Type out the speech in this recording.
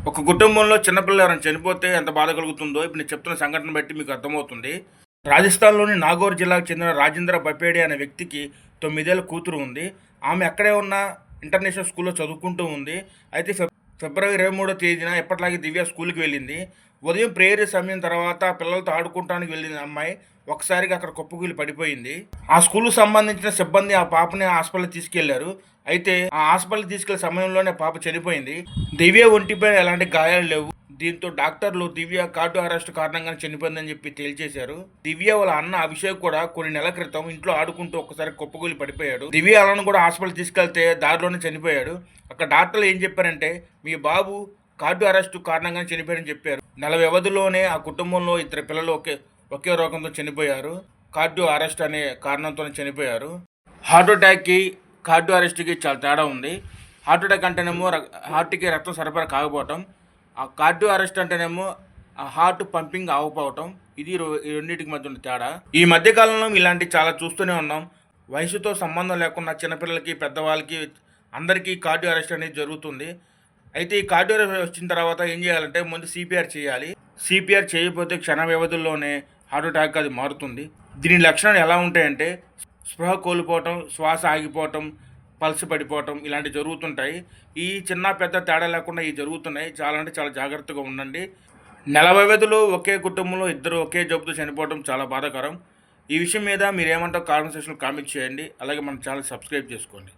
ఒక కుటుంబంలో చిన్నపిల్లలు ఎవరైనా చనిపోతే ఎంత బాధ కలుగుతుందో ఇప్పుడు నేను చెప్తున్న సంఘటన బట్టి మీకు అర్థమవుతుంది. రాజస్థాన్‌లోని నాగౌర్ జిల్లాకు చెందిన రాజేంద్ర బపేడి అనే వ్యక్తికి 9 ఏళ్ల కూతురు ఉంది. ఆమె అక్కడే ఉన్న ఇంటర్నేషనల్ స్కూల్‌లో చదువుకుంటూ ఉంది. అయితే ఫిబ్రవరి 23వ తేదీన ఎప్పటిలాగే దివ్య స్కూల్‌కి వెళ్ళింది. ఉదయం ప్రేయర్ సమయం తర్వాత పిల్లలతో ఆడుకుంటానికి వెళ్ళిన అమ్మాయి ఒక్కసారిగా అక్కడ కుప్పకూలి పడిపోయింది. ఆ స్కూల్‌కి సంబంధించిన సిబ్బంది ఆ పాపని హాస్పిటల్‌కి తీసుకెళ్లారు. అయితే ఆ హాస్పిటల్‌కి తీసుకెళ్లే సమయంలోనే పాప చనిపోయింది. దివ్య ఒంటిపై ఎలాంటి గాయాలు లేవు. దీంతో డాక్టర్లు దివ్య కార్డియో అరెస్ట్ కారణంగానే చనిపోయిందని చెప్పి తేల్చేశారు. దివ్య వాళ్ళ అన్న అభిషేక్ కూడా కొన్ని నెలల క్రితం ఇంట్లో ఆడుకుంటూ ఒక్కసారి కుప్పకూలి పడిపోయాడు. దివ్య అలాను కూడా హాస్పిటల్ తీసుకెళ్తే దారిలోనే చనిపోయాడు. అక్కడ డాక్టర్లు ఏం చెప్పారంటే మీ బాబు కార్డియో అరెస్ట్ కారణంగానే చనిపోయారని చెప్పారు. నెల వ్యవధిలోనే ఆ కుటుంబంలో ఇద్దరు పిల్లలు ఒకే రోగంతో చనిపోయారు. కార్డియో అరెస్ట్ అనే కారణంతోనే చనిపోయారు. హార్ట్ అటాక్కి కార్డియో అరెస్ట్కి చాలా తేడా ఉంది. హార్ట్ అటాక్ అంటేనేమో హార్ట్కి రక్తం సరఫరా కాకపోవటం. ఆ కార్డియో అరెస్ట్ అంటేనేమో ఆ హార్ట్ పంపింగ్ ఆగిపోవటం. ఇది ఈ రెండింటికి మధ్య ఉన్న తేడా. ఈ మధ్య కాలంలో ఇలాంటివి చాలా చూస్తూనే ఉన్నాం. వయసుతో సంబంధం లేకుండా చిన్నపిల్లలకి పెద్దవాళ్ళకి అందరికీ కార్డియో అరెస్ట్ అనేది జరుగుతుంది. అయితే ఈ కార్డియో అరెస్ట్ వచ్చిన తర్వాత ఏం చేయాలంటే ముందు సిపిఆర్ చేయాలి. సిపిఆర్ చేయకపోతే క్షణ వ్యవధుల్లోనే హార్ట్ అటాక్ అది మారుతుంది. దీని లక్షణాలు ఎలా ఉంటాయంటే స్పృహ కోల్పోవటం, శ్వాస ఆగిపోవటం, పల్స్ పడిపోవటం ఇలాంటివి జరుగుతుంటాయి. ఈ చిన్న పెద్ద తేడా లేకుండా ఇవి జరుగుతున్నాయి. చాలా అంటే చాలా జాగ్రత్తగా ఉండండి. నెల వ్యవధిలో ఒకే కుటుంబంలో ఇద్దరు ఒకే జబ్బుతో చనిపోవడం చాలా బాధాకరం. ఈ విషయం మీద మీరేమంటారో కామెంట్ సెక్షన్లో కామెంట్ చేయండి. అలాగే మన ఛానల్ సబ్స్క్రైబ్ చేసుకోండి.